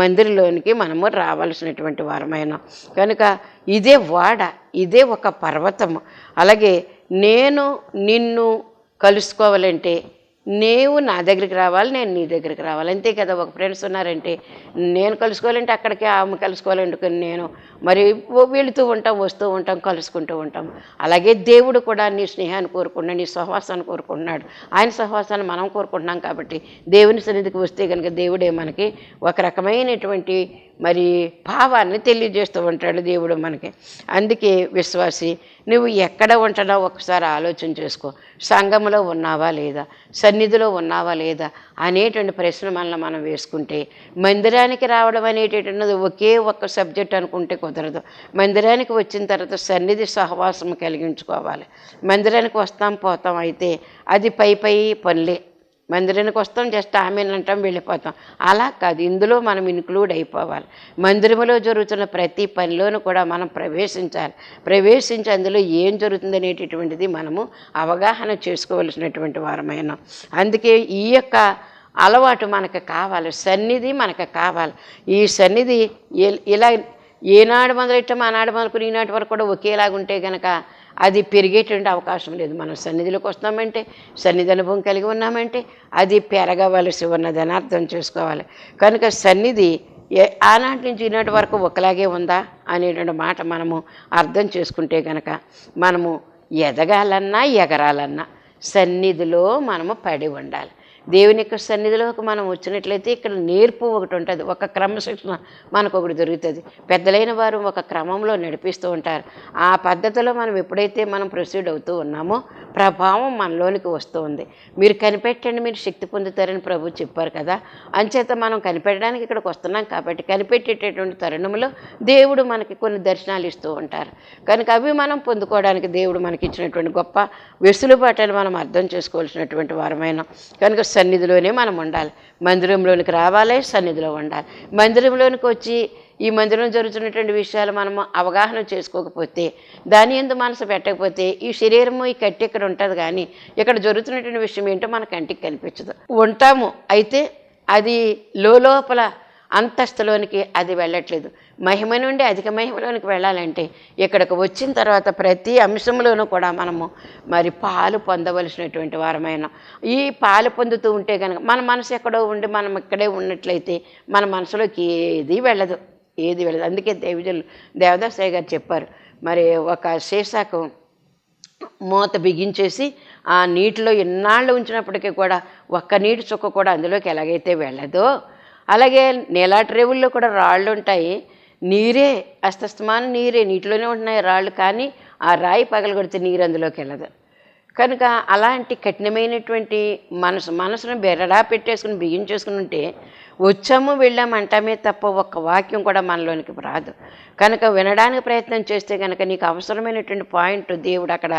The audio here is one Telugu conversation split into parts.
మందిరంలోనికి మనము రావాల్సినటువంటి వారమైనా కనుక ఇదే వాడ, ఇదే ఒక పర్వతము. అలాగే నేను నిన్ను కలుసుకోవాలంటే నీవు నా దగ్గరికి రావాలి, నేను నీ దగ్గరికి రావాలి, అంతే కదా. ఒక ఫ్రెండ్స్ ఉన్నారంటే నేను కలుసుకోవాలంటే అక్కడికి, ఆమె కలుసుకోవాలంటే నేను మరి వెళుతూ ఉంటాం, వస్తూ ఉంటాం, కలుసుకుంటూ ఉంటాం. అలాగే దేవుడు కూడా నీ స్నేహాన్ని కోరుకుంటున్నాడు, నీ సహవాసాన్ని కోరుకుంటున్నాడు. ఆయన సహవాసాన్ని మనం కోరుకుంటున్నాం కాబట్టి దేవుని సన్నిధికి వస్తే కనుక దేవుడే మనకి ఒక రకమైనటువంటి మరి భావాన్ని తెలియజేస్తూ ఉంటాడు దేవుడు మనకి. అందుకే విశ్వాసి, నువ్వు ఎక్కడ ఉంటున్నావు ఒకసారి ఆలోచన చేసుకో. సంఘంలో ఉన్నావా లేదా, సన్నిధిలో ఉన్నావా లేదా అనేటువంటి ప్రశ్న మనల్ని మనం వేసుకుంటే, మందిరానికి రావడం అనేటటువంటిది ఒకే ఒక్క సబ్జెక్ట్ అనుకుంటే కుదరదు. మందిరానికి వచ్చిన తర్వాత సన్నిధి సహవాసం కలిగించుకోవాలి. మందిరానికి వస్తాం పోతాం అయితే అది పై పనులే. మందిరానికి వస్తాం, జస్ట్ ఆమెను అంటాం, వెళ్ళిపోతాం. అలా కాదు, ఇందులో మనం ఇన్క్లూడ్ అయిపోవాలి. మందిరంలో జరుగుతున్న ప్రతి పనిలోనూ కూడా మనం ప్రవేశించి అందులో ఏం జరుగుతుంది అనేటటువంటిది మనము అవగాహన చేసుకోవలసినటువంటి వారమైన. అందుకే ఈ యొక్క అలవాటు మనకు కావాలి, సన్నిధి మనకు కావాలి. ఈ సన్నిధి ఇలా ఏనాడు మొదలెట్టామో ఆనాడు మొదలుకొని ఈనాటి వరకు కూడా ఒకేలాగుంటే కనుక అది పెరిగేటువంటి అవకాశం లేదు. మనం సన్నిధిలోకి వస్తామంటే, సన్నిధి అనుభవం కలిగి ఉన్నామంటే అది పెరగవలసి ఉన్నదని అర్థం చేసుకోవాలి. కనుక సన్నిధి ఆనాటి నుంచి ఈనాటి వరకు ఒకలాగే ఉందా అనేటువంటి మాట మనము అర్థం చేసుకుంటే కనుక మనము ఎదగాలన్నా ఎగరాలన్నా సన్నిధిలో మనము పడి ఉండాలి. దేవుని యొక్క సన్నిధిలోకి మనం వచ్చినట్లయితే ఇక్కడ నేర్పు ఒకటి ఉంటుంది, ఒక క్రమశిక్షణ మనకు ఒకటి దొరుకుతుంది. పెద్దలైన వారు ఒక క్రమంలో నడిపిస్తూ ఉంటారు. ఆ పద్ధతిలో మనం ఎప్పుడైతే మనం ప్రొసీడ్ అవుతూ ఉన్నామో ప్రభావం మనలోనికి వస్తూ ఉంది. మీరు కనిపెట్టండి, మీరు శక్తి పొందుతారని ప్రభు చెప్పారు కదా. అంచేత మనం కనిపెట్టడానికి ఇక్కడికి వస్తున్నాం కాబట్టి కనిపెట్టేటటువంటి తరుణంలో దేవుడు మనకి కొన్ని దర్శనాలు ఇస్తూ ఉంటారు. కనుక అవి మనం పొందుకోవడానికి దేవుడు మనకి ఇచ్చినటువంటి గొప్ప వెసులుబాటుని మనం అర్థం చేసుకోవాల్సినటువంటి వారమైన. కనుక సన్నిధిలోనే మనం ఉండాలి. మందిరంలోనికి రావాలి, సన్నిధిలో ఉండాలి. మందిరంలోనికి వచ్చి ఈ మందిరం జరుగుతున్నటువంటి విషయాలు మనము అవగాహన చేసుకోకపోతే, దాని యందు మనసు పెట్టకపోతే ఈ శరీరము ఈ కట్టి ఇక్కడ ఉంటుంది, కానీ ఇక్కడ జరుగుతున్నటువంటి విషయం ఏంటో మన కంటికి కనిపించదు. ఉంటాము అయితే అది లోపల అంతస్తులోనికి అది వెళ్ళట్లేదు. మహిమ నుండి అధిక మహిమలోనికి వెళ్ళాలంటే ఇక్కడికి వచ్చిన తర్వాత ప్రతి అంశంలోనూ కూడా మనము మరి పాలు పొందవలసినటువంటి వారమైన. ఈ పాలు పొందుతూ ఉంటే కనుక మన మనసు ఎక్కడో ఉండి మనం ఇక్కడే ఉన్నట్లయితే మన మనసులోకి ఏది వెళ్ళదు. అందుకే దేవదాసయ్య గారు చెప్పారు, మరి ఒక సీసాకు మూత బిగించేసి ఆ నీటిలో ఎన్నాళ్ళు ఉంచినప్పటికీ కూడా ఒక్క నీటి చుక్క కూడా అందులోకి ఎలాగైతే వెళ్ళదో, అలాగే నీలాటి రేవుల్లో కూడా రాళ్ళు ఉంటాయి, నీరే అస్తమానం నీరే, నీటిలోనే ఉంటున్నాయి రాళ్ళు, కానీ ఆ రాయి పగలగొడితే నీరు అందులోకి వెళ్ళదు. కనుక అలాంటి కఠినమైనటువంటి మనసును బెరడా పెట్టేసుకుని బిగించేసుకుని ఉంటే వచ్చాము వెళ్ళామంటామే తప్ప ఒక్క వాక్యం కూడా మనలోనికి రాదు. కనుక వినడానికి ప్రయత్నం చేస్తే కనుక నీకు అవసరమైనటువంటి పాయింట్ దేవుడు అక్కడ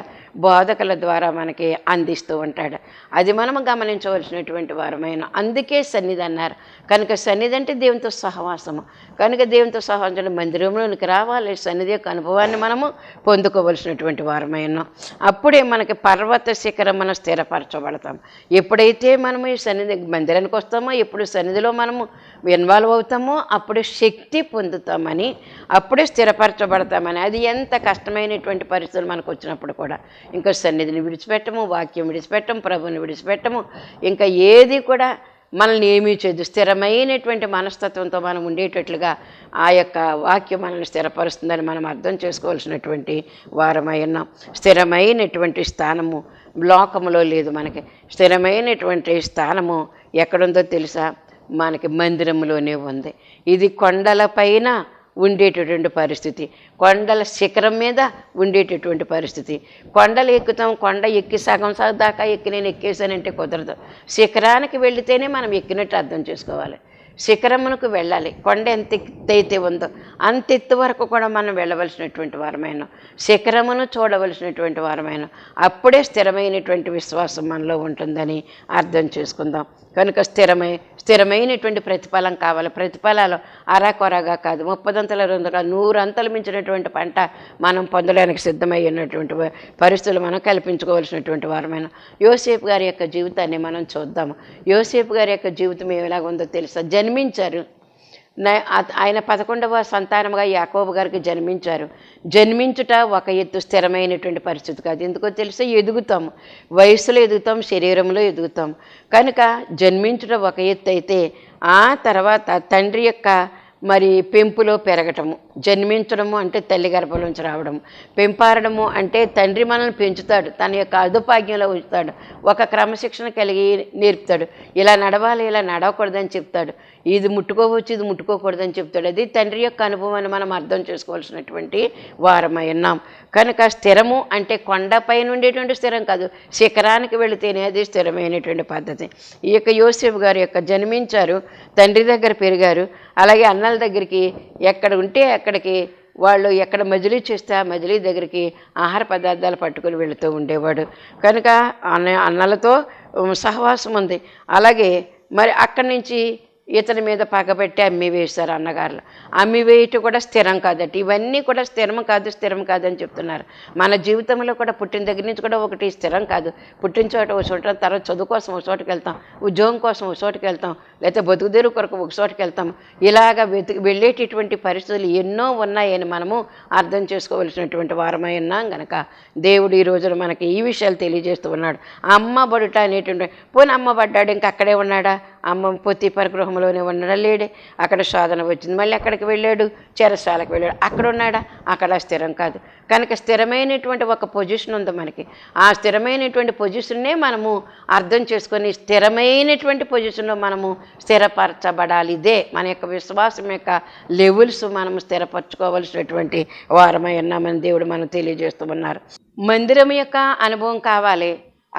బోధకుల ద్వారా మనకి అందిస్తూ ఉంటాడు. అది మనం గమనించవలసినటువంటి వారమైన. అందుకే సన్నిధి అన్నారు. కనుక సన్నిధి అంటే దేవునితో సహవాసము. కనుక దేవునితో సహవాసం మందిరంలోనికి రావాలి, సన్నిధి యొక్క అనుభవాన్ని మనము పొందుకోవలసినటువంటి వారమైన. అప్పుడే మనకి పర్వత శిఖరం మనం స్థిరపరచబడతాం. ఎప్పుడైతే మనము ఈ సన్నిధి మందిరానికి వస్తామో, ఎప్పుడు సన్నిధిలో మనము ఇన్వాల్వ్ అవుతామో అప్పుడే శక్తి పొందుతామని, అప్పుడే స్థిరపరచబడతామని. అది ఎంత కష్టమైనటువంటి పరిస్థితులు మనకు వచ్చినప్పుడు కూడా ఇంకా సన్నిధిని విడిచిపెట్టము, వాక్యం విడిచిపెట్టము, ప్రభుని విడిచిపెట్టము, ఇంకా ఏది కూడా మనల్ని ఏమీ చేయదు. స్థిరమైనటువంటి మనస్తత్వంతో మనం ఉండేటట్లుగా ఆ యొక్క వాక్యం మనల్ని స్థిరపరుస్తుందని మనం అర్థం చేసుకోవాల్సినటువంటి వారమై ఉన్నాం. స్థిరమైనటువంటి స్థానము లోకములో లేదు. మనకి స్థిరమైనటువంటి స్థానము ఎక్కడుందో తెలుసా? మనకి మందిరంలోనే ఉంది. ఇది కొండలపైన ఉండేటటువంటి పరిస్థితి, కొండల శిఖరం మీద ఉండేటటువంటి పరిస్థితి. కొండలు ఎక్కుతాం, కొండ ఎక్కి సగం దాకా ఎక్కి నేను ఎక్కేసానంటే కుదరదు. శిఖరానికి వెళితేనే మనం ఎక్కినట్టు అర్థం చేసుకోవాలి. శిఖరమునకు వెళ్ళాలి. కొండ ఎంత ఎత్తైతే ఉందో అంత ఎత్తు వరకు కూడా మనం వెళ్ళవలసినటువంటి వారమైన, శిఖరమును చూడవలసినటువంటి వారమైన. అప్పుడే స్థిరమైనటువంటి విశ్వాసం మనలో ఉంటుందని అర్థం చేసుకుందాం. కనుక స్థిరమైనటువంటి ప్రతిఫలం కావాలి. ప్రతిఫలాలు అరాకొరగా కాదు, 30 అంతల 100 అంతలు మించినటువంటి పంట మనం పొందడానికి సిద్ధమై ఉన్నటువంటి పరిస్థితులు మనం కల్పించుకోవాల్సినటువంటి వారమైన. యోసేపు గారి యొక్క జీవితాన్ని మనం చూద్దాము. యోసేపు గారి యొక్క జీవితం ఎలాగుందో తెలుసా? జన్మించారు, ఆయన 11వ సంతానముగా యాకోబు గారికి జన్మించారు. జన్మించుట ఒక ఎత్తు, స్థిరమైనటువంటి పరిస్థితి కాదు. ఎందుకో తెలిసే ఎదుగుతాము, వయసులో ఎదుగుతాం, శరీరంలో ఎదుగుతాం. కనుక జన్మించుట ఒక ఎత్తు అయితే ఆ తర్వాత తండ్రి యొక్క మరి పెంపులో పెరగటము. జన్మించడము అంటే తల్లి గర్భంలోంచి రావడము, పెంపారడము అంటే తండ్రి మనల్ని పెంచుతాడు, తన యొక్క అదుపాజ్ఞలో ఉంచుతాడు, ఒక క్రమశిక్షణ కలిగి నేర్పుతాడు. ఇలా నడవాలి, ఇలా నడవకూడదని చెప్తాడు, ఇది ముట్టుకోవచ్చు, ఇది ముట్టుకోకూడదని చెప్తాడు. అది తండ్రి యొక్క అనుభవం అని మనం అర్థం చేసుకోవాల్సినటువంటి వారమై ఉన్నాం. కనుక స్థిరము అంటే కొండపై ఉండేటువంటి స్థిరం కాదు, శిఖరానికి వెళితేనే అది స్థిరమైనటువంటి పద్ధతి. ఈ యొక్క యోసేపు గారు యొక్క జన్మించారు, తండ్రి దగ్గర పెరిగారు, అలాగే అన్నల దగ్గరికి ఎక్కడ ఉంటే అక్కడికి వాళ్ళు ఎక్కడ మజిలీ చేస్తే ఆ మజిలీ దగ్గరికి ఆహార పదార్థాలు పట్టుకొని వెళుతూ ఉండేవాడు. కనుక అన్నలతో సహవాసం ఉంది. అలాగే మరి అక్కడి నుంచి ఇతని మీద పగబెట్టి అమ్మి వేశారు అన్నగారులు. అమ్మి వేయటం కూడా స్థిరం కాదట. ఇవన్నీ కూడా స్థిరం కాదు అని చెప్తున్నారు. మన జీవితంలో కూడా పుట్టిన దగ్గర నుంచి కూడా ఒకటి స్థిరం కాదు. పుట్టిన చోట ఒక చోట, తర్వాత చదువు కోసం ఒక చోటుకి వెళ్తాం, ఉద్యోగం కోసం ఒక చోటుకి వెళ్తాం, లేకపోతే బతుకుదేరు కొరకు ఒక చోటుకి వెళ్తాం. ఇలాగ వెళ్ళేటటువంటి పరిస్థితులు ఎన్నో ఉన్నాయని మనము అర్థం చేసుకోవలసినటువంటి వారమై ఉన్నాం. కనుక దేవుడు ఈ రోజున మనకి ఈ విషయాలు తెలియజేస్తూ ఉన్నాడు. అమ్మబడుట అనేటువంటి, పోనీ అమ్మబడ్డాడు, ఇంకా అక్కడే ఉన్నాడా? అమ్మ పొత్తిపర గృహంలోనే ఉన్నాడా? లేడే. అక్కడ శోధన వచ్చింది, మళ్ళీ అక్కడికి వెళ్ళాడు, చెరసాలకు వెళ్ళాడు, అక్కడ ఉన్నాడా? అక్కడ స్థిరం కాదు. కనుక స్థిరమైనటువంటి ఒక పొజిషన్ ఉంది మనకి. ఆ స్థిరమైనటువంటి పొజిషన్నే మనము అర్థం చేసుకొని స్థిరమైనటువంటి పొజిషన్లో మనము స్థిరపరచబడాలి. ఇదే మన యొక్క విశ్వాసం యొక్క లెవెల్స్ మనము స్థిరపరచుకోవలసినటువంటి వారమై ఉన్నామని దేవుడు మనం తెలియజేస్తూ ఉన్నారు. మందిరం యొక్క అనుభవం కావాలి,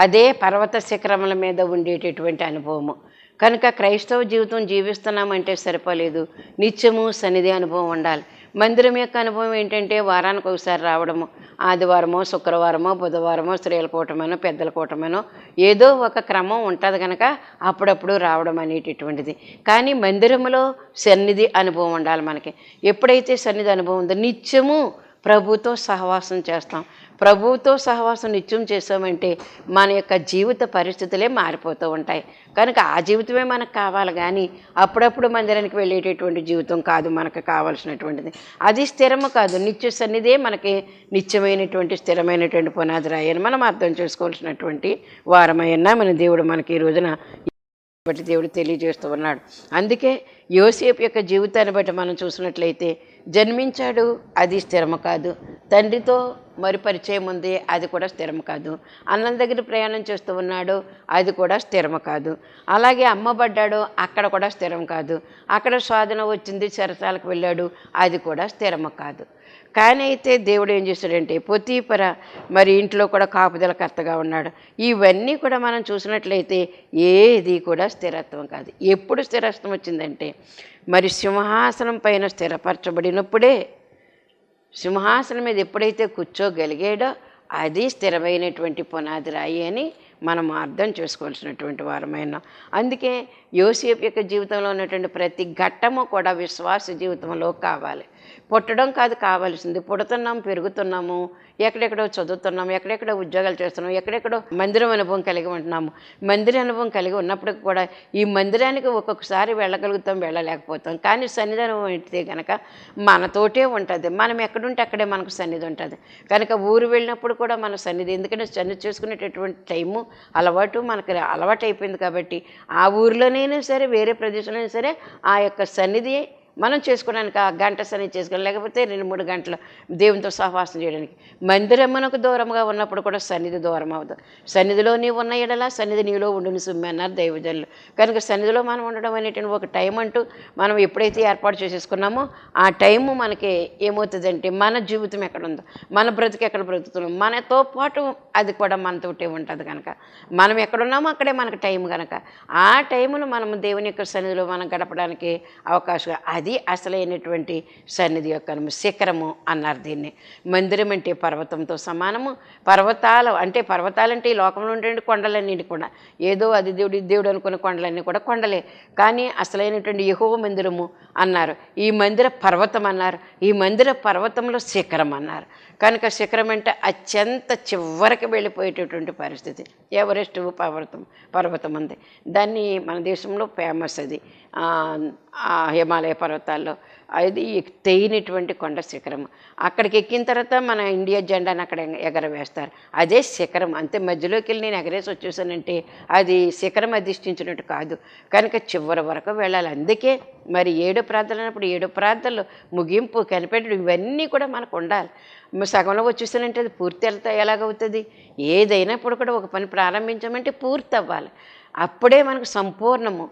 అదే పర్వత శిఖరముల మీద ఉండేటటువంటి అనుభవము. కనుక క్రైస్తవ జీవితం జీవిస్తున్నామంటే సరిపోలేదు, నిత్యము సన్నిధి అనుభవం ఉండాలి. మందిరం యొక్క అనుభవం ఏంటంటే వారానికి ఒకసారి రావడము, ఆదివారమో శుక్రవారమో బుధవారమో స్త్రీల కూటమనో పెద్దల కూటమనో ఏదో ఒక క్రమం ఉంటుంది కనుక అప్పుడప్పుడు రావడం అనేటటువంటిది. కానీ మందిరంలో సన్నిధి అనుభవం ఉండాలి మనకి. ఎప్పుడైతే సన్నిధి అనుభవం ఉందో నిత్యము ప్రభువుతో సహవాసం చేస్తాం. ప్రభువుతో సహవాసం నిత్యం చేసామంటే మన యొక్క జీవిత పరిస్థితులే మారిపోతూ ఉంటాయి. కనుక ఆ జీవితమే మనకు కావాలి, కానీ అప్పుడప్పుడు మందిరానికి వెళ్ళేటటువంటి జీవితం కాదు మనకు కావాల్సినటువంటిది. అది స్థిరము కాదు, నిత్య సన్నిధే మనకి నిత్యమైనటువంటి స్థిరమైనటువంటి పునాది రాయి అని మనం అర్థం చేసుకోవాల్సినటువంటి వారమైనా మన దేవుడు మనకి ఈ రోజున బట్టి దేవుడు తెలియజేస్తూ ఉన్నాడు. అందుకే యోసేపు యొక్క జీవితాన్ని బట్టి మనం చూసినట్లయితే జన్మించాడు, అది స్థిరము కాదు. తండ్రితో మరి పరిచయం ఉంది, అది కూడా స్థిరం కాదు. అన్నం దగ్గర ప్రయాణం చేస్తూ ఉన్నాడు, అది కూడా స్థిరం కాదు. అలాగే అమ్మబడ్డాడు, అక్కడ కూడా స్థిరం కాదు. అక్కడ శోధన వచ్చింది, చెరసాలకు వెళ్ళాడు, అది కూడా స్థిరం కాదు. కానీ అయితే దేవుడు ఏం చేశాడంటే పొతీపర మరి ఇంట్లో కూడా కాపుదలకర్తగా ఉన్నాడు. ఇవన్నీ కూడా మనం చూసినట్లయితే ఏది కూడా స్థిరత్వం కాదు. ఎప్పుడు స్థిరత్వం వచ్చిందంటే మరి సింహాసనం పైన స్థిరపరచబడినప్పుడే, సింహాసనం మీద ఎప్పుడైతే కూర్చోగలిగాడో అది స్థిరమైనటువంటి పునాది రాయి అని మనం అర్థం చేసుకోవాల్సినటువంటి వారమైన. అందుకే యోసేపు యొక్క జీవితంలో ఉన్నటువంటి ప్రతి ఘట్టము కూడా విశ్వాస జీవితంలో కావాలి. పుట్టడం కాదు కావాల్సింది, పుడుతున్నాము, పెరుగుతున్నాము, ఎక్కడెక్కడో చదువుతున్నాము, ఎక్కడెక్కడో ఉద్యోగాలు చేస్తున్నాము, ఎక్కడెక్కడో మందిరం అనుభవం కలిగి ఉంటున్నాము. మందిర అనుభవం కలిగి ఉన్నప్పటికి కూడా ఈ మందిరానికి ఒక్కొక్కసారి వెళ్ళగలుగుతాం, వెళ్ళలేకపోతాం. కానీ సన్నిధానం అయితే కనుక మనతోటే ఉంటుంది. మనం ఎక్కడుంటే అక్కడే మనకు సన్నిధి ఉంటుంది. కనుక ఊరు వెళ్ళినప్పుడు కూడా మన సన్నిధి, ఎందుకంటే సన్నిధి చేసుకునేటటువంటి టైము అలవాటు మనకి అలవాటు అయిపోయింది. కాబట్టి ఆ ఊరిలోనైనా సరే వేరే ప్రదేశంలో సరే ఆ యొక్క సన్నిధి మనం చేసుకోవడానికి ఆ గంట సన్నిధి చేసుకోవాలి, లేకపోతే 2-3 గంటలు దేవునితో సహవాసం చేయడానికి. మందిరమునకు దూరంగా ఉన్నప్పుడు కూడా సన్నిధి దూరం అవుతుంది. సన్నిధిలో నీవు ఉన్న ఎడలా సన్నిధి నీలో ఉండును సుమ్మి అన్నారు దైవజనులు. కనుక సన్నిధిలో మనం ఉండడం అనేటువంటి ఒక టైం అంటూ మనం ఎప్పుడైతే ఏర్పాటు చేసేసుకున్నామో ఆ టైము మనకి ఏమవుతుందంటే మన జీవితం ఎక్కడుందో, మన బ్రతికి ఎక్కడ బ్రతుకుతున్నాం, మనతో పాటు అది కూడా మనతోటే ఉంటుంది. కనుక మనం ఎక్కడున్నామో అక్కడే మనకు టైం. కనుక ఆ టైమును మనం దేవుని యొక్క సన్నిధిలో మనం గడపడానికి అవకాశం. అది అసలైనటువంటి సన్నిధి యొక్క శిఖరము అన్నారు దీన్ని. మందిరం అంటే పర్వతంతో సమానము. పర్వతాలంటే ఈ లోకంలో ఉండే కొండలన్నీ కూడా ఏదో అది దేవుడు ఇది దేవుడు అనుకున్న కొండలన్నీ కూడా కొండలే. కానీ అసలైనటువంటి యెహోవా మందిరము అన్నారు. ఈ మందిర పర్వతం అన్నారు. ఈ మందిర పర్వతంలో శిఖరం అన్నారు. కనుక శిఖరం అంటే అత్యంత చివరికి వెళ్ళిపోయేటటువంటి పరిస్థితి. ఎవరెస్ట్ పర్వతం ఉంది. దాన్ని మన దేశంలో ఫేమస్. అది హిమాలయ పర్వతం పర్వతాల్లో అది ఎత్తైనటువంటి కొండ శిఖరం. అక్కడికి ఎక్కిన తర్వాత మన ఇండియా జెండాను అక్కడ ఎగరవేస్తారు. అదే శిఖరం. అంతే, మధ్యలోకి వెళ్ళి నేను ఎగరేసి వచ్చేసానంటే అది శిఖరం అధిష్ఠించినట్టు కాదు. కనుక చివరి వరకు వెళ్ళాలి. అందుకే మరి 7 ప్రార్థనలు అన్నప్పుడు 7 ప్రార్థనలు ముగింపు కనిపెట్టడం ఇవన్నీ కూడా మనకు ఉండాలి. సగంలో వచ్చేసానంటే అది పూర్తి ఎలాగవుతుంది? ఏదైనప్పుడు కూడా ఒక పని ప్రారంభించామంటే పూర్తి అవ్వాలి. అప్పుడే మనకు సంపూర్ణము.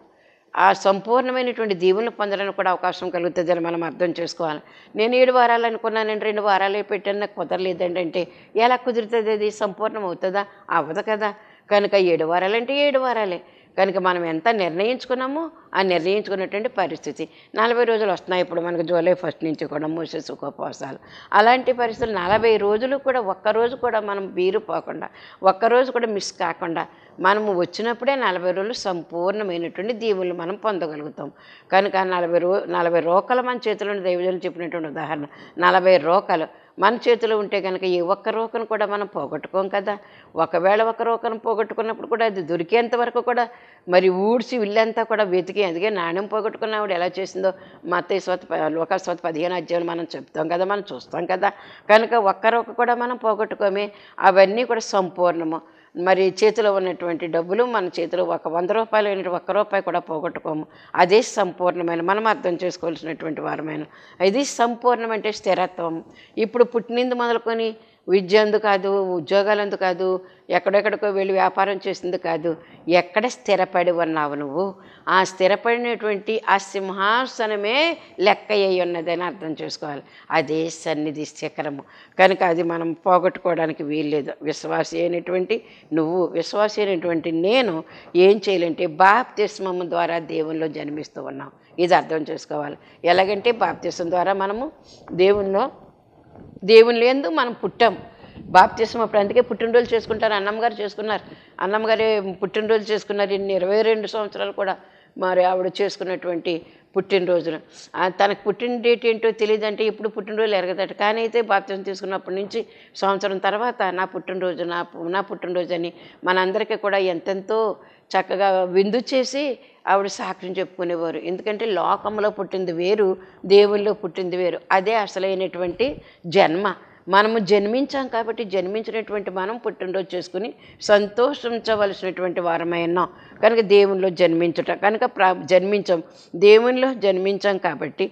ఆ సంపూర్ణమైనటువంటి దీవులను పొందడానికి కూడా అవకాశం కలుగుతుంది అని మనం అర్థం చేసుకోవాలి. నేను 7 వారాలు అనుకున్నాను, నేను 2 వారాలే పెట్టాను, నాకు కుదరలేదండి అంటే ఎలా కుదురుతుంది? అది సంపూర్ణం అవుతుందా? అవ్వదు కదా. కనుక 7 వారాలంటే 7 వారాలే. కనుక మనం ఎంత నిర్ణయించుకున్నామో ఆ నిర్ణయించుకున్నటువంటి పరిస్థితి 40 రోజులు వస్తున్నాయి. ఇప్పుడు మనకు జూలై 1 నుంచి కూడా మూసేసి ఉపవాసాలు. అలాంటి పరిస్థితులు 40 రోజులు కూడా ఒక్కరోజు కూడా మనం బీరు పోకుండా, ఒక్కరోజు కూడా మిస్ కాకుండా మనము వచ్చినప్పుడే 40 రోజులు సంపూర్ణమైనటువంటి దీవులు మనం పొందగలుగుతాం. కనుక 40 రోకలు మన చేతిలో దైవజనులు చెప్పినటువంటి ఉదాహరణ. 40 రోకలు మన చేతిలో ఉంటే కనుక ఏ ఒక్క రోకను కూడా మనం పోగొట్టుకోం కదా. ఒకవేళ ఒక రోకను పోగొట్టుకున్నప్పుడు కూడా అది దొరికేంత వరకు కూడా మరి ఊడ్చి ఇల్లంతా కూడా వెతికి, అందుకే నాణ్యం పోగొట్టుకున్న ఆవిడ ఎలా చేసిందో మత్తయి లోకాసువార్త 15 అధ్యాయాలు మనం చెప్తాం కదా, మనం చూస్తాం కదా. కనుక ఒక్క రోక కూడా మనం పోగొట్టుకోమే. అవన్నీ కూడా సంపూర్ణము. మరి చేతిలో ఉన్నటువంటి డబ్బులు మన చేతిలో ఒక 100 రూపాయలు అయినటువంటి ₹1 కూడా పోగొట్టుకోము. అదే సంపూర్ణమైన మనం అర్థం చేసుకోవాల్సినటువంటి వారమైన. ఇది సంపూర్ణం అంటే స్థిరత్వం. ఇప్పుడు పుట్టినింది మొదలుకొని విద్య అందు కాదు, ఉద్యోగాలందు కాదు, ఎక్కడెక్కడికో వెళ్ళి వ్యాపారం చేసింది కాదు, ఎక్కడ స్థిరపడి ఉన్నావు నువ్వు? ఆ స్థిరపడినటువంటి ఆ సింహాసనమే లెక్క అయి ఉన్నదని అర్థం చేసుకోవాలి. అదే సన్నిధి శిఖరము. కనుక అది మనం పోగొట్టుకోవడానికి వీల్లేదు. విశ్వాసి అయినటువంటి నువ్వు, విశ్వాసి అయినటువంటి నేను ఏం చేయాలంటే బాప్తిస్మము ద్వారా దేవునిలో జన్మిస్తూ ఉన్నాం. ఇది అర్థం చేసుకోవాలి. ఎలాగంటే బాప్తిస్మం ద్వారా మనము దేవుని యందు మనం పుట్టాం. బాప్తిస్మం అప్పుడు అందుకే పుట్టినరోజు చేసుకుంటారు. అన్నమ్మగారు చేసుకున్నారు. అన్నమ్మగారే పుట్టినరోజు చేసుకున్నారు. 22 సంవత్సరాలు కూడా మరి ఆవిడ చేసుకున్నటువంటి పుట్టినరోజులు. తనకు పుట్టిన డేట్ ఏంటో తెలియదంటే ఇప్పుడు పుట్టినరోజు ఎరగదట. కానీ అయితే బాప్తిస్మం తీసుకున్నప్పటి నుంచి సంవత్సరం తర్వాత నా పుట్టినరోజు అని మనందరికీ కూడా ఎంతెంతో చక్కగా విందు చేసి ఆవిడ సాక్ష్యం చెప్పుకునేవారు. ఎందుకంటే లోకంలో పుట్టింది వేరు, దేవుల్లో పుట్టింది వేరు. అదే అసలైనటువంటి జన్మ. మనము జన్మించాం కాబట్టి జన్మించినటువంటి మనం పుట్టినరోజు చేసుకుని సంతోషించవలసినటువంటి వారమై ఉన్నాం. కనుక దేవునిలో కనుక జన్మించాం, దేవునిలో జన్మించాం కాబట్టి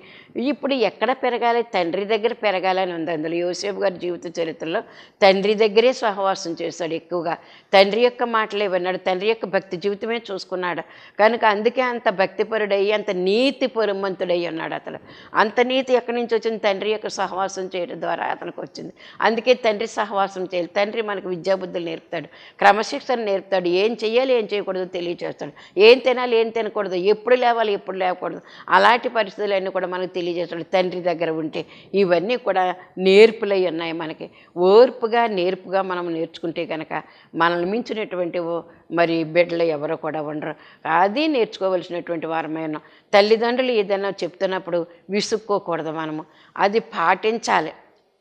ఇప్పుడు ఎక్కడ పెరగాలి? తండ్రి దగ్గర పెరగాలని ఉంది. అందులో యోసేపు గారి జీవిత చరిత్రలో తండ్రి దగ్గరే సహవాసం చేశాడు ఎక్కువగా. తండ్రి యొక్క మాటలే విన్నాడు, తండ్రి యొక్క భక్తి జీవితమే చూసుకున్నాడు. కనుక అందుకే అంత భక్తిపరుడయ్యి అంత నీతి పరుమంతుడై ఉన్నాడు అతను. అంత నీతి ఎక్కడి నుంచి వచ్చింది? తండ్రి యొక్క సహవాసం చేయడం ద్వారా అతనికి వచ్చింది. అందుకే తండ్రి సహవాసం చేయాలి. తండ్రి మనకు విద్యాబుద్ధులు నేర్పుతాడు, క్రమశిక్షణ నేర్పుతాడు, ఏం చేయాలి ఏం చేయకూడదు తెలియజేస్తాడు, ఏం తినాలి ఏం తినకూడదు, ఎప్పుడు లేవాలి ఎప్పుడు లేకూడదు, అలాంటి పరిస్థితులన్నీ కూడా మనకు తెలియజేస్తాడు తండ్రి దగ్గర ఉంటే. ఇవన్నీ కూడా నేర్పులై ఉన్నాయి మనకి. ఓర్పుగా నేర్పుగా మనం నేర్చుకుంటే కనుక మనల్ని మించినటువంటి మరి బిడ్డలు ఎవరో కూడా ఉండరు. అది నేర్చుకోవలసినటువంటి వారమైన తల్లిదండ్రులు ఏదైనా చెప్తున్నప్పుడు విసుక్కోకూడదు. మనము అది పాటించాలి,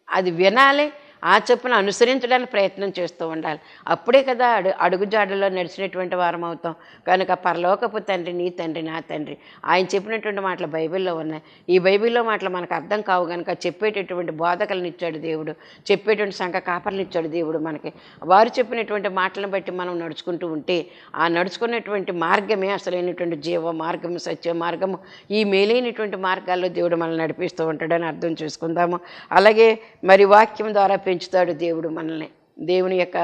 అది వినాలి, ఆ చొప్పున అనుసరించడానికి ప్రయత్నం చేస్తూ ఉండాలి. అప్పుడే కదా అడుగుజాడలో నడిచినటువంటి వారం అవుతాం. కనుక పరలోకపు తండ్రి నీ తండ్రి నా తండ్రి ఆయన చెప్పినటువంటి మాటలు బైబిల్లో ఉన్నాయి. ఈ బైబిల్లో మాటలు మనకు అర్థం కావు కనుక చెప్పేటటువంటి బోధకులను ఇచ్చాడు దేవుడు, చెప్పేటువంటి సంఘ కాపర్లు ఇచ్చాడు దేవుడు మనకి. వారు చెప్పినటువంటి మాటలను బట్టి మనం నడుచుకుంటూ ఉంటే ఆ నడుచుకున్నటువంటి మార్గమే అసలైనటువంటి జీవ మార్గము, సత్య మార్గము, ఈ మేలైనటువంటి మార్గాల్లో దేవుడు మనల్ని నడిపిస్తూ ఉంటాడని అర్థం చేసుకుందాము. అలాగే మరి వాక్యం ద్వారా పెంచుతాడు దేవుడు మనల్ని. దేవుని యొక్క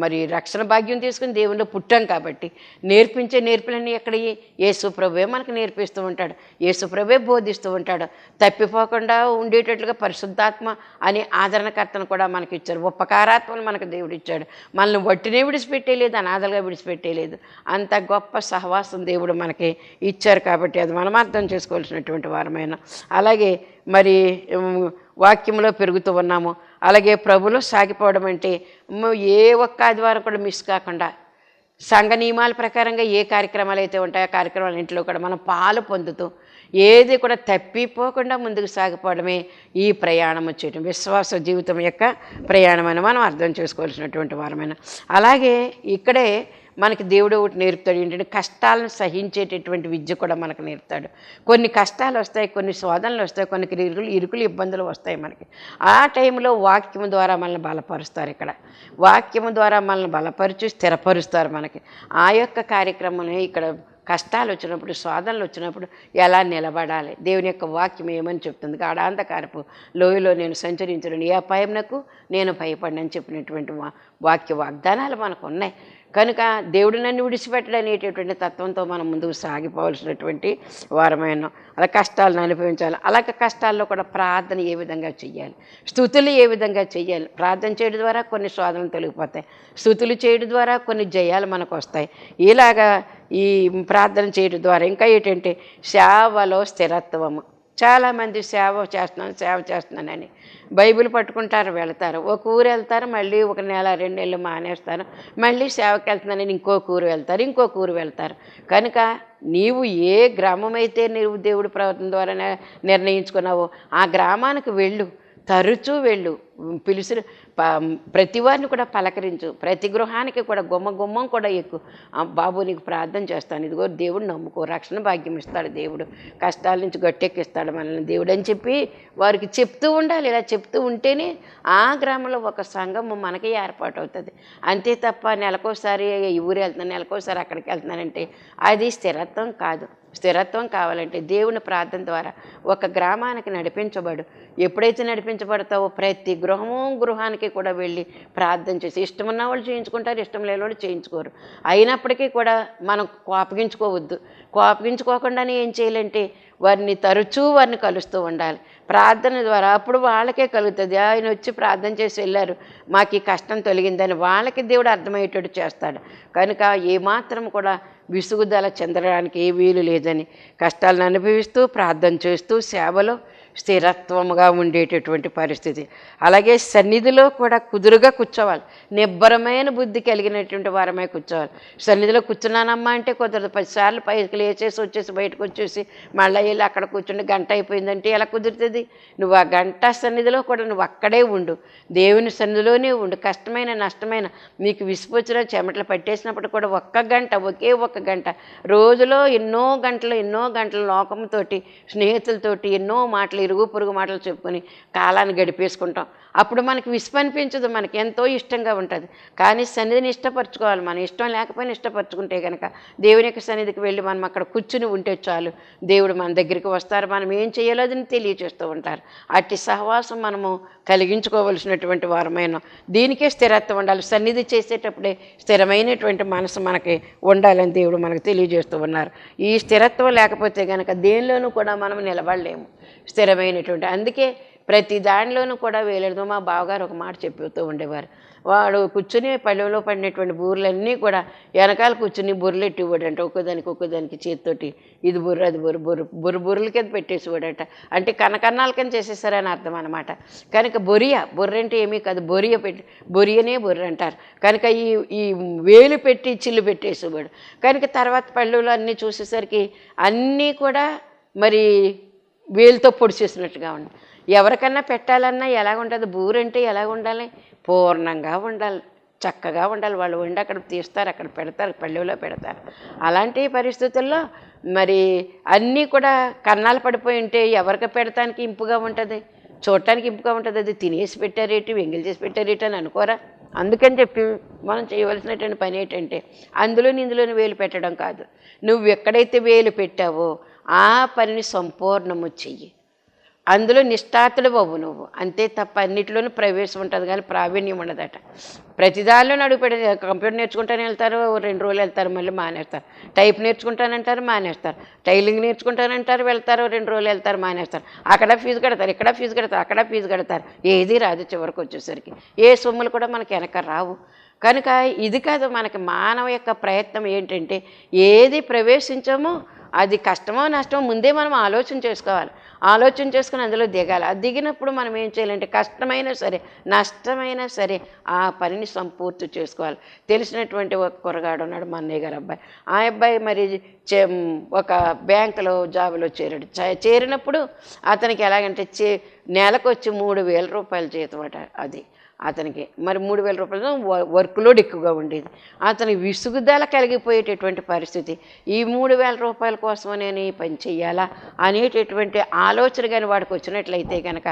మరి రక్షణ భాగ్యం తీసుకుని దేవునిలో పుట్టాం కాబట్టి నేర్పించే నేర్పులన్నీ ఎక్కడవి? యేసుప్రభువే మనకు నేర్పిస్తూ ఉంటాడు, యేసుప్రభువే బోధిస్తూ ఉంటాడు. తప్పిపోకుండా ఉండేటట్లుగా పరిశుద్ధాత్మ అనే ఆదరణకర్తను కూడా మనకి ఇచ్చారు. ఉపకారాత్మను మనకు దేవుడు ఇచ్చాడు. మనల్ని వట్టినే విడిచిపెట్టేలేదు, అనాథలుగా విడిచిపెట్టేలేదు. అంత గొప్ప సహవాసం దేవుడు మనకి ఇచ్చారు కాబట్టి అది మనం అర్థం చేసుకోవాల్సినటువంటి వారమైన. అలాగే మరి వాక్యంలో పెరుగుతూ ఉన్నాము. అలాగే ప్రభులో సాగిపోవడం అంటే ఏ ఒక్క ఆదివారం కూడా మిస్ కాకుండా సంఘ నియమాల ప్రకారంగా ఏ కార్యక్రమాలు అయితే ఉంటాయో ఆ కార్యక్రమాలన్నింటిలో కూడా మనం పాలు పొందుతూ ఏది కూడా తప్పిపోకుండా ముందుకు సాగిపోవడమే ఈ ప్రయాణం వచ్చేయటం, విశ్వాస జీవితం యొక్క ప్రయాణం అని మనం అర్థం చేసుకోవాల్సినటువంటి వారమైన. అలాగే ఇక్కడే మనకి దేవుడు ఒకటి నేర్పుతాడు ఏంటంటే కష్టాలను సహించేటటువంటి విద్య కూడా మనకు నేర్పుతాడు. కొన్ని కష్టాలు వస్తాయి, కొన్ని శోధనలు వస్తాయి, కొన్ని ఇరుకులు ఇబ్బందులు వస్తాయి మనకి. ఆ టైంలో వాక్యం ద్వారా మనల్ని బలపరుస్తారు. ఇక్కడ వాక్యం ద్వారా మనల్ని బలపరిచి స్థిరపరుస్తారు మనకి. ఆ యొక్క కార్యక్రమం ఇక్కడ కష్టాలు వచ్చినప్పుడు, శోధనలు వచ్చినప్పుడు ఎలా నిలబడాలి, దేవుని యొక్క వాక్యం ఏమని చెప్తుంది. గాఢాంధకారపు లోయలో నేను సంచరించను, ఏ అపాయమునకు నేను భయపడనని చెప్పినటువంటి వాగ్దానాలు మనకు ఉన్నాయి. కనుక దేవుడు నన్ను విడిచిపెట్టడం అనేటటువంటి తత్వంతో మనం ముందుకు సాగిపోవాల్సినటువంటి వారమైన అలా కష్టాలను అనుభవించాలి. అలాగే కష్టాల్లో కూడా ప్రార్థన ఏ విధంగా చెయ్యాలి, స్తుతులు ఏ విధంగా చెయ్యాలి. ప్రార్థన చేయడం ద్వారా కొన్ని శోధనలు తొలగిపోతాయి, స్తుతులు చేయడం ద్వారా కొన్ని జయాలు మనకు వస్తాయి. ఇలాగా ఈ ప్రార్థన చేయడం ద్వారా ఇంకా ఏంటంటే సేవలో స్థిరత్వము. చాలామంది సేవ చేస్తున్నానని బైబిల్ పట్టుకుంటారు, వెళతారు, ఒక ఊరు వెళ్తారు, మళ్ళీ 1 నెల 2 నెలలు మానేస్తారు, మళ్ళీ సేవకి వెళ్తున్నానని ఇంకొక ఊరు వెళ్తారు. కనుక నీవు ఏ గ్రామం అయితే నీవు దేవుడి ప్రవర్తన ద్వారా నిర్ణయించుకున్నావో ఆ గ్రామానికి వెళ్ళు, తరచూ వెళ్ళు, పిలుసు ప్రతి వారిని కూడా పలకరించు, ప్రతి గృహానికి కూడా గుమ్మం కూడా ఎక్కువ. బాబు నీకు ప్రార్థన చేస్తాను, ఇదిగో దేవుడు నమ్ముకో, రక్షణ భాగ్యం ఇస్తాడు దేవుడు, కష్టాల నుంచి గట్టెక్కిస్తాడు మనల్ని దేవుడు అని చెప్పి వారికి చెప్తూ ఉండాలి. ఇలా చెప్తూ ఉంటేనే ఆ గ్రామంలో ఒక సంఘము మనకి ఏర్పాటు అవుతుంది. అంతే తప్ప నెలకోసారి ఈ ఊరు వెళ్తున్నాను, నెలకోసారి అక్కడికి వెళ్తున్నానంటే అది స్థిరత్వం కాదు. స్థిరత్వం కావాలంటే దేవుని ప్రార్థన ద్వారా ఒక గ్రామానికి నడిపించబడు. ఎప్పుడైతే నడిపించబడతావో ప్రతి గృహానికి కూడా వెళ్ళి ప్రార్థన చేసి, ఇష్టం ఉన్న వాళ్ళు చేయించుకుంటారు, ఇష్టం లేని వాళ్ళు చేయించుకోరు. అయినప్పటికీ కూడా మనం కోపగించుకోకుండానే ఏం చేయాలంటే తరచూ వారిని కలుస్తూ ఉండాలి ప్రార్థన ద్వారా. అప్పుడు వాళ్ళకే కలుగుతుంది, ఆయన వచ్చి ప్రార్థన చేసి వెళ్ళారు, మాకు ఈ కష్టం తొలగిందని వాళ్ళకి దేవుడు అర్థమయ్యేటట్టు చేస్తాడు. కనుక ఏమాత్రం కూడా విసుగుదల చెందడానికి ఏ వీలు లేదని కష్టాలను అనుభవిస్తూ ప్రార్థన చేస్తూ సేవలో స్థిరత్వముగా ఉండేటటువంటి పరిస్థితి. అలాగే సన్నిధిలో కూడా కుదురుగా కూర్చోవాలి, నిబ్బరమైన బుద్ధి కలిగినటువంటి వారమే కూర్చోవాలి. సన్నిధిలో కూర్చున్నానమ్మా అంటే కుదరదు. 10 సార్లు పైకి లేచేసి వచ్చేసి బయటకు వచ్చేసి మళ్ళీ వెళ్ళి అక్కడ కూర్చుండి గంట అయిపోయిందంటే ఎలా కుదురుతుంది? నువ్వు ఆ గంట సన్నిధిలో కూడా నువ్వు అక్కడే ఉండు, దేవుని సన్నిధిలోనే ఉండు. కష్టమైన నష్టమైన నీకు విసిపొచ్చిన చెమటలు పట్టేసినప్పుడు కూడా ఒకే ఒక్క గంట రోజులో ఎన్నో గంటలు లోకంతోటి స్నేహితులతోటి ఎన్నో మాటలు ఇరుగు పొరుగు మాటలు చెప్పుకొని కాలాన్ని గడిపేసుకుంటాం. అప్పుడు మనకి విసుపు అనిపించదు, మనకి ఎంతో ఇష్టంగా ఉంటుంది. కానీ సన్నిధిని ఇష్టపరచుకోవాలి. మన ఇష్టం లేకపోయినా ఇష్టపరచుకుంటే కనుక దేవుని యొక్క సన్నిధికి వెళ్ళి మనం అక్కడ కూర్చుని ఉంటే చాలు, దేవుడు మన దగ్గరికి వస్తారు, మనం ఏం చేయాలని తెలియచేస్తూ ఉంటారు. అట్టి సహవాసం మనము కలిగించుకోవలసినటువంటి వారమైన దీనికే స్థిరత్వం ఉండాలి. సన్నిధి చేసేటప్పుడే స్థిరమైనటువంటి మనసు మనకి ఉండాలని దేవుడు మనకు తెలియజేస్తూ ఉన్నారు. ఈ స్థిరత్వం లేకపోతే కనుక దేనిలోనూ కూడా మనం నిలబడలేము స్థిరమైనటువంటి. అందుకే ప్రతి దానిలోనూ కూడా వేలేదో మా బావగారు ఒక మాట చెప్తూ ఉండేవారు. వాడు కూర్చుని పళ్ళెంలో పడినటువంటి బూరెలన్నీ కూడా వెనకాల కూర్చుని బుర్రెలెట్టి ఇవ్వడంట, ఒక్కోదానికి చేతితోటి ఇది బుర్ర అది బుర్రల కింద పెట్టేసివాడట. అంటే కన్నకన్నాల కింద చేసేసారని అర్థం అనమాట. కనుక బుర్ర అంటే ఏమీ కాదు, బొరియనే బుర్ర అంటారు. కనుక ఈ వేలు పెట్టి చిల్లు పెట్టేసేవాడు. కనుక తర్వాత పళ్ళెంలో అన్నీ చూసేసరికి అన్నీ కూడా మరి వేలుతో పొడిచేసినట్టుగా ఉంది. ఎవరికన్నా పెట్టాలన్నా ఎలాగుంటుంది? బూరంటే ఎలాగ ఉండాలి? పూర్ణంగా ఉండాలి, చక్కగా ఉండాలి. వాళ్ళు వండి అక్కడ తీస్తారు, అక్కడ పెడతారు, పళ్ళెంలో పెడతారు. అలాంటి పరిస్థితుల్లో మరి అన్నీ కూడా కన్నాలు పడిపోయి ఉంటే ఎవరికి పెడతానికి ఇంపుగా ఉంటుంది, చూడటానికి ఇంపుగా ఉంటుంది. అది తినేసి పెట్టారేటి, వెంగిల్ చేసి పెట్టారేటి అని అనుకోరా? అందుకని చెప్పి మనం చేయవలసినటువంటి పని ఏంటంటే ఇందులోని వేలు పెట్టడం కాదు. నువ్వు ఎక్కడైతే వేలు పెట్టావో ఆ పనిని సంపూర్ణము చెయ్యి, అందులో నిష్ఠాతుడు బాబు నువ్వు. అంతే తప్ప అన్నిటిలోనూ ప్రవేశం ఉంటుంది కానీ ప్రావీణ్యం ఉండదట. ప్రతిదానిలో అడుగుపెట్టే కంప్యూటర్ నేర్చుకుంటానే వెళ్తారు, 2 రోజులు వెళ్తారు, మళ్ళీ మానేస్తారు. టైప్ నేర్చుకుంటానంటారు, మానేస్తారు. టైలింగ్ నేర్చుకుంటానంటారు, వెళ్తారు, 2 రోజులు వెళ్తారు, మానేస్తారు. అక్కడ ఫీజు కడతారు, ఇక్కడ ఫీజు కడతారు, అక్కడ ఫీజు కడతారు. ఏది రాదు చివరికి వచ్చేసరికి. ఏ సొమ్ములు కూడా మనకి వెనక రావు. కనుక ఇది కాదు మనకి మానవ యొక్క ప్రయత్నం ఏంటంటే ఏది ప్రవేశించామో అది కష్టమో నష్టమో ముందే మనం ఆలోచన చేసుకుని అందులో దిగాలి. అది దిగినప్పుడు మనం ఏం చేయాలంటే కష్టమైనా సరే నష్టమైనా సరే ఆ పనిని సంపూర్తి చేసుకోవాలి. తెలిసినటువంటి ఒక కుర్రగాడు ఉన్నాడు, మా అన్నయ్య గారు అబ్బాయి. ఆ అబ్బాయి మరి ఒక బ్యాంకులో జాబులో చేరినప్పుడు అతనికి ఎలాగంటే నెలకు వచ్చి 3,000 రూపాయల జీతం అట. అది అతనికి మరి 3,000 రూపాయలు వర్క్ లోడ్ ఎక్కువగా ఉండేది. అతనికి విసుగుదల కలిగిపోయేటటువంటి పరిస్థితి. ఈ 3,000 రూపాయల కోసం నేను ఈ పని చెయ్యాలా అనేటటువంటి ఆలోచన కానీ వాడికి వచ్చినట్లయితే కనుక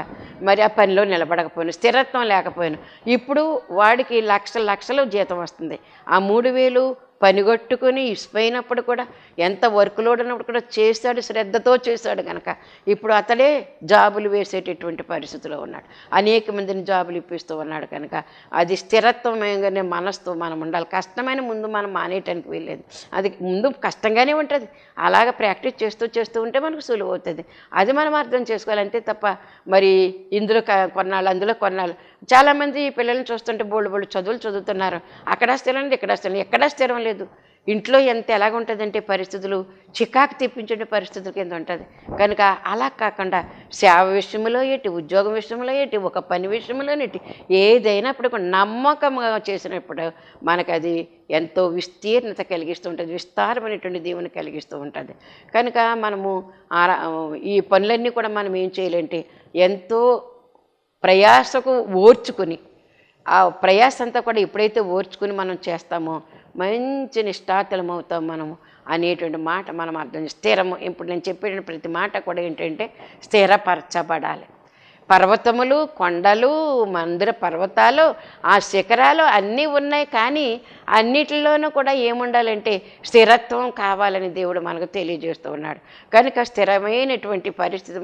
మరి ఆ పనిలో నిలబడకపోయాను, స్థిరత్వం లేకపోయాను. ఇప్పుడు వాడికి లక్షల లక్షలు జీతం వస్తుంది. ఆ 3,000 పనిగొట్టుకుని ఇసిపోయినప్పుడు కూడా ఎంత వర్క్ లోడ్ ఉన్నప్పుడు కూడా చేశాడు, శ్రద్ధతో చేశాడు కనుక ఇప్పుడు అతడే జాబులు వేసేటటువంటి పరిస్థితిలో ఉన్నాడు. అనేక మందిని జాబులు ఇప్పిస్తూ ఉన్నాడు కనుక అది స్థిరత్వమైన మనసుతో మనం ఉండాలి. కష్టమైన ముందు మనం మానేయటానికి వీల్లేదు. అది ముందు కష్టంగానే ఉంటుంది. అలాగ ప్రాక్టీస్ చేస్తూ చేస్తూ ఉంటే మనకు సులువు అవుతుంది. అది మనం అర్థం చేసుకోవాలి. అంతే తప్ప మరి ఇందులో కొన్నాళ్ళు అందులో కొన్నాళ్ళు. చాలామంది పిల్లల్ని చూస్తుంటే బోళ్ళు చదువులు చదువుతున్నారు. అక్కడ స్థిరం లేదు, ఇక్కడ స్థిరం, ఎక్కడా స్థిరం లేదు. ఇంట్లో ఎంత ఎలాగుంటుందంటే పరిస్థితులు చికాకు తెప్పించే పరిస్థితుల కింద ఉంటుంది. కనుక అలా కాకుండా సేవ విషయంలో ఏంటి, ఉద్యోగం విషయంలో ఏంటి, ఒక పని విషయంలోనేటి ఏదైనప్పుడు కూడా నమ్మకంగా చేసినప్పుడు మనకు అది ఎంతో విస్తీర్ణత కలిగిస్తూ ఉంటుంది, విస్తారమైనటువంటి దేవుని కలిగిస్తూ ఉంటుంది. కనుక మనము ఈ పనులన్నీ కూడా మనం ఏం చేయాలంటే ఎంతో ప్రయాసకు ఓర్చుకుని, ఆ ప్రయాస అంతా కూడా ఎప్పుడైతే ఓర్చుకుని మనం చేస్తామో మంచి నిష్ఠాతులం అవుతాం మనము అనేటువంటి మాట మనం అర్థం. స్థిరము, ఇప్పుడు నేను చెప్పిన ప్రతి మాట కూడా ఏంటంటే స్థిరపరచబడాలి. పర్వతములు, కొండలు, మందిర పర్వతాలు, ఆ శిఖరాలు అన్నీ ఉన్నాయి. కానీ అన్నిటిలోనూ కూడా ఏముండాలంటే స్థిరత్వం కావాలని దేవుడు మనకు తెలియజేస్తూ ఉన్నాడు. కనుక స్థిరమైనటువంటి పరిస్థితి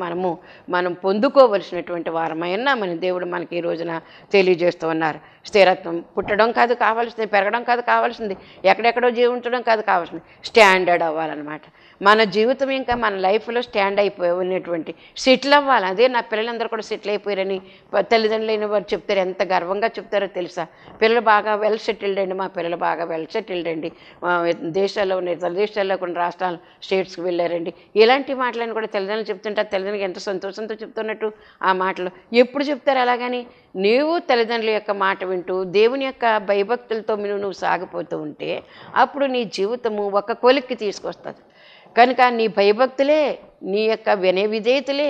మనం పొందుకోవలసినటువంటి వారమైనా మన దేవుడు మనకి ఈ రోజున తెలియజేస్తూ ఉన్నారు. స్థిరత్వం పుట్టడం కాదు కావాల్సింది, పెరగడం కాదు కావాల్సింది, ఎక్కడెక్కడో జీవించడం కాదు కావాల్సింది, స్టాండర్డ్ అవ్వాలన్నమాట. మన జీవితం ఇంకా మన లైఫ్లో స్టాండ్ అయిపోయి ఉన్నటువంటి సెటిల్ అవ్వాలి. అదే నా పిల్లలందరూ కూడా సెటిల్ అయిపోయారని తల్లిదండ్రులు అయిన వారు చెప్తారు. ఎంత గర్వంగా చెప్తారో తెలుసా? పిల్లలు బాగా వెల్ సెటిల్డ్ అండి, మా పిల్లలు బాగా వెల్ సెటిల్డ్ అండి, దేశాల్లో ఇతర దేశాల్లో కొన్ని రాష్ట్రాలు స్టేట్స్కి వెళ్ళారండి. ఇలాంటి మాటలను కూడా తల్లిదండ్రులు చెప్తుంటారు. తల్లిదండ్రులకు ఎంత సంతోషంతో చెప్తున్నట్టు ఆ మాటలు ఎప్పుడు చెప్తారు? అలాగని నీవు తల్లిదండ్రుల యొక్క మాట వింటూ దేవుని యొక్క భయభక్తులతో నువ్వు సాగిపోతూ ఉంటే అప్పుడు నీ జీవితము ఒక కొలిక్కి తీసుకొస్తుంది. కనుక నీ భయభక్తులే, నీ యొక్క వినయ విధేయతలే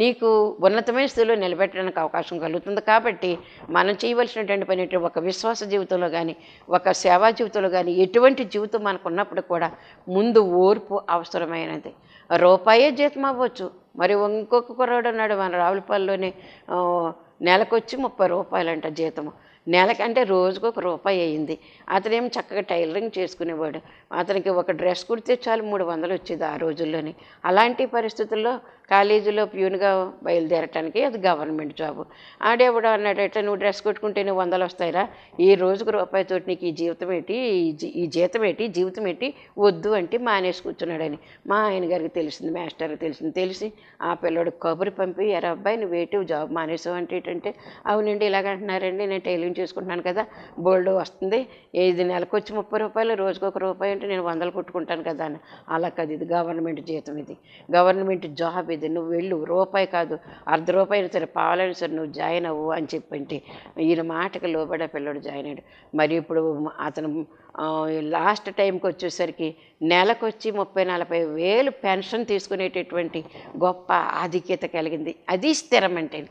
నీకు ఉన్నతమైన స్థితిలో నిలబెట్టడానికి అవకాశం కలుగుతుంది. కాబట్టి మనం చేయవలసినటువంటి పని ఒక విశ్వాస జీవితంలో కానీ, ఒక సేవా జీవితంలో కానీ, ఎటువంటి జీవితం మనకు ఉన్నప్పుడు కూడా ముందు ఓర్పు అవసరమైనది. రూపాయే జీతం అవ్వచ్చు. మరి ఇంకొక కుర్రాడు ఉన్నాడు మన రావులపల్లిలోనే, నెలకొచ్చి 30 రూపాయలంట జీతము. నెలకంటే రోజుకు ₹1 అయ్యింది. అతనేమో చక్కగా టైలరింగ్ చేసుకునేవాడు. అతనికి ఒక డ్రెస్ కుడితే చాలు 300 వచ్చేది ఆ రోజుల్లోని. అలాంటి పరిస్థితుల్లో కాలేజీలో ప్యూన్గా బయలుదేరటానికి అది గవర్నమెంట్ జాబు. ఆడేవాడు అన్నాడట, నువ్వు డ్రెస్ కుట్టుకుంటే 100 వస్తాయిరా, ఈ రోజుకు ₹1 నీకు ఈ జీవితం ఏంటి, ఈ జీతం ఏంటి, జీవితం ఏంటి, వద్దు అంటే మానేసి కూర్చున్నాడని మా ఆయన గారికి తెలిసింది, మాస్టర్కి తెలిసి ఆ పిల్లడు కబురు పంపి, ఎరా అబ్బాయి నువ్వేటి జాబ్ మానేసావు అంటే ఏంటంటే, అవునండి ఇలాగంటున్నారండి, నేను టైలరింగ్ చేసుకుంటున్నాను కదా, బోల్డ్ వస్తుంది, ఇది నెలకు వచ్చి ₹30, రోజుకు ₹1 అంటే నేను 100 కుట్టుకుంటాను కదా అని. అలా కాదు, ఇది గవర్నమెంట్ జీతం, ఇది గవర్నమెంట్ జాబ్, ఇది నువ్వు వెళ్ళు, ₹1 కాదు ₹0.5 అయినా సరే, పాలైనా సరే నువ్వు జాయిన్ అవ్వు అని చెప్పంటే ఈయన మాటకు లోబడే పిల్లడు జాయిన్ అయ్యాడు. మరి ఇప్పుడు అతను లాస్ట్ టైంకి వచ్చేసరికి నెలకొచ్చి 30-40 వేలు పెన్షన్ తీసుకునేటటువంటి గొప్ప ఆధిక్యత కలిగింది. అది స్థిరం అంటే.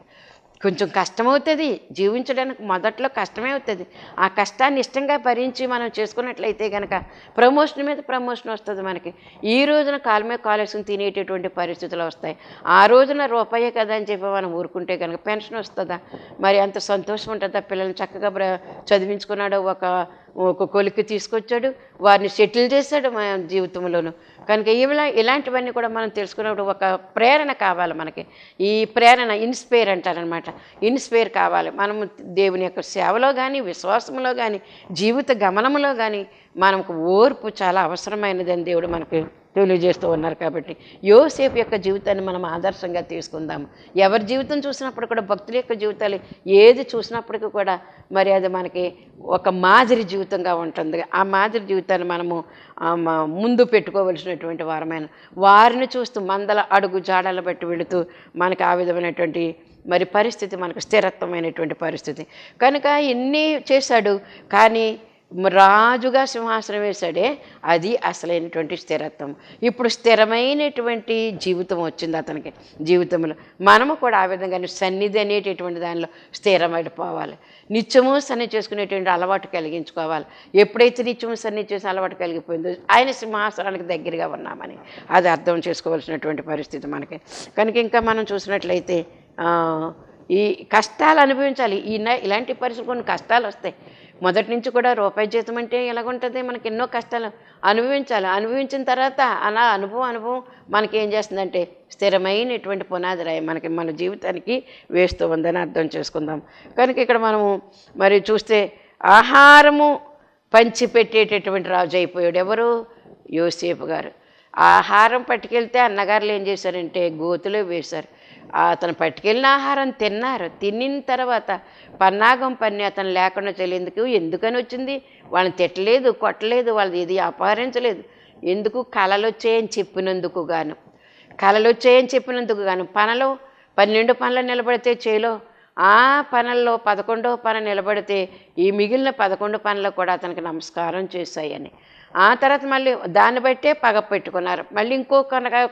కొంచెం కష్టమవుతుంది జీవించడానికి, మొదట్లో కష్టమే అవుతుంది. ఆ కష్టాన్ని ఇష్టంగా భరించి మనం చేసుకున్నట్లయితే కనుక ప్రమోషన్ మీద ప్రమోషన్ వస్తుంది మనకి. ఈ రోజున కాలు మీద కాలేసుకుని తినేటటువంటి పరిస్థితులు వస్తాయి. ఆ రోజున ₹1 కదా అని చెప్పి మనం ఊరుకుంటే కనుక పెన్షన్ వస్తుందా? మరి అంత సంతోషం ఉంటుందా? పిల్లల్ని చక్కగా చదివించుకున్నాడు, ఒక కొలిక్కి తీసుకొచ్చాడు, వారిని సెటిల్ చేశాడు మన జీవితంలోనూ. కనుక ఇలాంటివన్నీ కూడా మనం తెలుసుకున్నప్పుడు ఒక ప్రేరణ కావాలి మనకి. ఈ ప్రేరణ ఇన్స్పైర్ అంటారనమాట. ఇన్స్పైర్ కావాలి. మనము దేవుని యొక్క సేవలో కానీ, విశ్వాసంలో కానీ, జీవిత గమనంలో కానీ మనకు ఓర్పు చాలా అవసరమైనదని దేవుడు మనకి తెలియజేస్తూ ఉన్నారు. కాబట్టి యోసేపు యొక్క జీవితాన్ని మనం ఆదర్శంగా తీసుకుందాము. ఎవరి జీవితం చూసినప్పుడు కూడా, భక్తుల యొక్క జీవితాలు ఏది చూసినప్పటికీ కూడా మరి అది మనకి ఒక మాదిరి జీవితంగా ఉంటుంది. ఆ మాదిరి జీవితాన్ని మనము ముందు పెట్టుకోవలసినటువంటి వారమైన వారిని చూస్తూ మందల అడుగు జాడలు బట్టి వెళుతూ మనకి ఆ విధమైనటువంటి మరి పరిస్థితి, మనకు స్థిరత్వమైనటువంటి పరిస్థితి. కనుక ఇన్ని చేశాడు. కానీ రాజుగా సింహాసనం వేశాడే, అది అసలైనటువంటి స్థిరత్వం. ఇప్పుడు స్థిరమైనటువంటి జీవితం వచ్చింది అతనికి జీవితంలో. మనము కూడా ఆ విధంగానే సన్నిధి అనేటటువంటి దానిలో స్థిరమైపోవాలి. నిత్యము సన్నిధి చేసుకునేటువంటి అలవాటు కలిగించుకోవాలి. ఎప్పుడైతే నిత్యము సన్నిధి చేసే అలవాటు కలిగిపోయిందో ఆయన సింహాసనానికి దగ్గరగా ఉన్నామని అది అర్థం చేసుకోవాల్సినటువంటి పరిస్థితి మనకి. కనుక ఇంకా మనం చూసినట్లయితే ఈ కష్టాలు అనుభవించాలి. ఇలాంటి పరిస్థితులు కొన్ని కష్టాలు వస్తాయి. మొదటి నుంచి కూడా రూపాయి జీతం అంటే ఎలాగుంటుంది, మనకి ఎన్నో కష్టాలు అనుభవించాలి. అనుభవించిన తర్వాత అలా అనుభవం మనకి ఏం చేస్తుందంటే స్థిరమైనటువంటి పునాది రాయి మనకి మన జీవితానికి వేస్తూ ఉందని అర్థం చేసుకుందాం. కనుక ఇక్కడ మనము మరి చూస్తే ఆహారము పంచిపెట్టేటటువంటి రాజు అయిపోయాడు. ఎవరు? యోసేపు గారు. ఆహారం పట్టుకెళ్తే అన్నగారులు ఏం చేశారంటే గోతులో వేశారు. అతను పట్టుకెళ్ళిన ఆహారం తిన్నారు. తినిన తర్వాత పన్నాగం పన్ని అతను లేకుండా తెలియందుకు ఎందుకని వచ్చింది, వాళ్ళని తిట్టలేదు, కొట్టలేదు, వాళ్ళది ఏది అపహరించలేదు. ఎందుకు? కళలు వచ్చాయని చెప్పినందుకు గాను, పనలో 12 పనులు నిలబడితే చేలో ఆ పనుల్లో 11వ పని నిలబడితే ఈ మిగిలిన 11 పనులు కూడా అతనికి నమస్కారం చేశాయని. ఆ తర్వాత మళ్ళీ దాన్ని బట్టే పగ పెట్టుకున్నారు. మళ్ళీ ఇంకో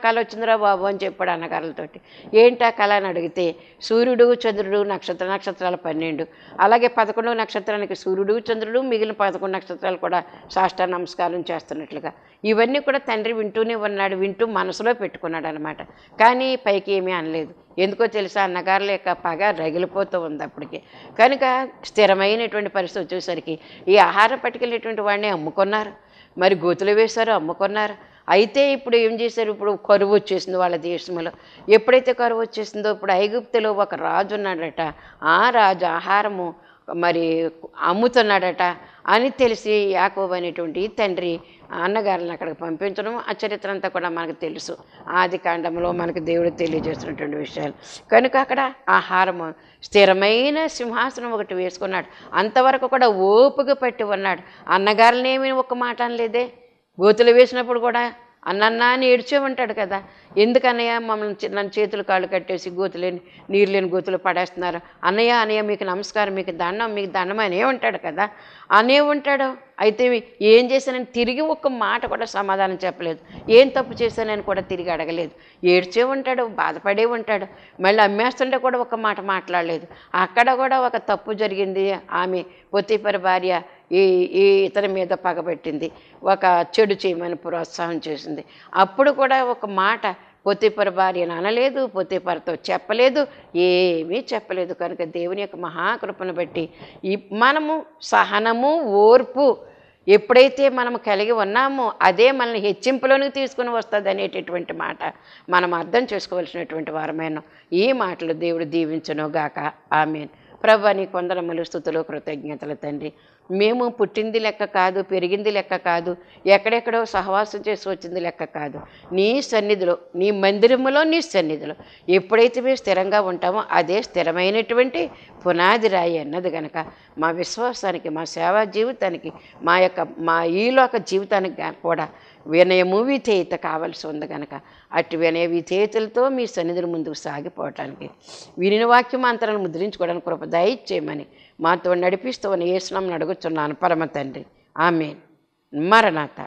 కళ వచ్చిందిరా బాబు అని చెప్పాడు అన్నగారులతోటి. ఏంటి ఆ కళ అని అడిగితే సూర్యుడు చంద్రుడు నక్షత్రాలు 12, అలాగే 11వ నక్షత్రానికి సూర్యుడు చంద్రుడు మిగిలిన 11 నక్షత్రాలు కూడా సాష్టాంగ నమస్కారం చేస్తున్నట్లుగా ఇవన్నీ కూడా తండ్రి వింటూనే ఉన్నాడు. వింటూ మనసులో పెట్టుకున్నాడు అనమాట. కానీ పైకి ఏమీ అనలేదు. ఎందుకో తెలుసా, అన్నగారుల యొక్క పగ రగిలిపోతూ ఉంది అప్పటికి. కనుక స్థిరమైనటువంటి పరిస్థితి వచ్చేసరికి ఈ ఆహారం పట్టుకెళ్ళేటువంటి వాడిని అమ్ముకున్నారు, మరి గోతులు వేశారు, అమ్ముకున్నారు. అయితే ఇప్పుడు ఏం చేశారు, ఇప్పుడు కరువు వచ్చేసింది వాళ్ళ దేశంలో. ఎప్పుడైతే కరువు వచ్చేసిందో ఇప్పుడు ఐగుప్తులో ఒక రాజు ఉన్నాడట. ఆ రాజు ఆహారము మరి అమ్ముతున్నాడట అని తెలిసి యాకోబు అనేటువంటి తండ్రి అన్నగారులను అక్కడికి పంపించడం, ఆ చరిత్ర అంతా కూడా మనకు తెలుసు. ఆది కాండంలో మనకు దేవుడు తెలియజేస్తున్నటువంటి విషయాలు. కనుక అక్కడ ఆహారము స్థిరమైన సింహాసనం ఒకటి వేసుకున్నాడు. అంతవరకు కూడా ఓపిక పట్టి ఉన్నాడు. అన్నగారులనేమి ఒక్క మాట అనలేదే. గోతులు వేసినప్పుడు కూడా అన్నన్నా అని ఏడ్చే ఉంటాడు కదా. ఎందుకన్నయ్య మమ్మల్ని నన్ను చేతులు కాళ్ళు కట్టేసి గోతులేని నీరు లేని గోతులు పడేస్తున్నారు, అన్నయ్య మీకు నమస్కారం, మీకు దండం అనే ఉంటాడు కదా. అనే ఉంటాడు. అయితే ఏం చేశానని తిరిగి ఒక్క మాట కూడా సమాధానం చెప్పలేదు. ఏం తప్పు చేశానని కూడా తిరిగి అడగలేదు. ఏడ్చే ఉంటాడు, బాధపడే ఉంటాడు. మళ్ళీ అమ్మేస్తుంటే కూడా ఒక మాట మాట్లాడలేదు. అక్కడ కూడా ఒక తప్పు జరిగింది. ఆమె పొతీఫరు భార్య ఈ ఇతని మీద పగబెట్టింది, ఒక చెడు చేయమని ప్రోత్సాహం చేసింది. అప్పుడు కూడా ఒక మాట పొతీఫరు భార్యను అనలేదు, పొతీఫరుతో చెప్పలేదు, ఏమీ చెప్పలేదు. కనుక దేవుని యొక్క మహాకృపను బట్టి మనము సహనము, ఓర్పు ఎప్పుడైతే మనము కలిగి ఉన్నామో అదే మనల్ని హెచ్చింపులోనికి తీసుకుని వస్తుంది అనేటటువంటి మాట మనం అర్థం చేసుకోవాల్సినటువంటి వారమైన ఈ మాటలు దేవుడు దీవించును గాక. ఆమేన్. ప్రభువా నీ వందనములు, స్తుతులు, కృతజ్ఞతలు తండ్రి. మేము పుట్టింది లెక్క కాదు, పెరిగింది లెక్క కాదు, ఎక్కడెక్కడో సహవాసం చేసి వచ్చింది లెక్క కాదు. నీ సన్నిధిలో, నీ మందిరములో, నీ సన్నిధిలో ఎప్పుడైతే మేము స్థిరంగా ఉంటామో అదే స్థిరమైనటువంటి పునాది రాయి అన్నది కనుక మా విశ్వాసానికి, మా సేవా జీవితానికి, మా ఈలోక జీవితానికి కూడా వినయము విధేయత కావాల్సి ఉంది కనుక అటు వినయ విధేయతలతో మీ సన్నిధిని ముందుకు సాగిపోవటానికి వినిన వాక్యం అంతరాలను ముద్రించుకోవడానికి కృప దయచేయమని మాతో నడిపిస్తూ యేసు నామమున అడుగుచున్నాను పరమ తండ్రి. ఆమేన్. మరణాత.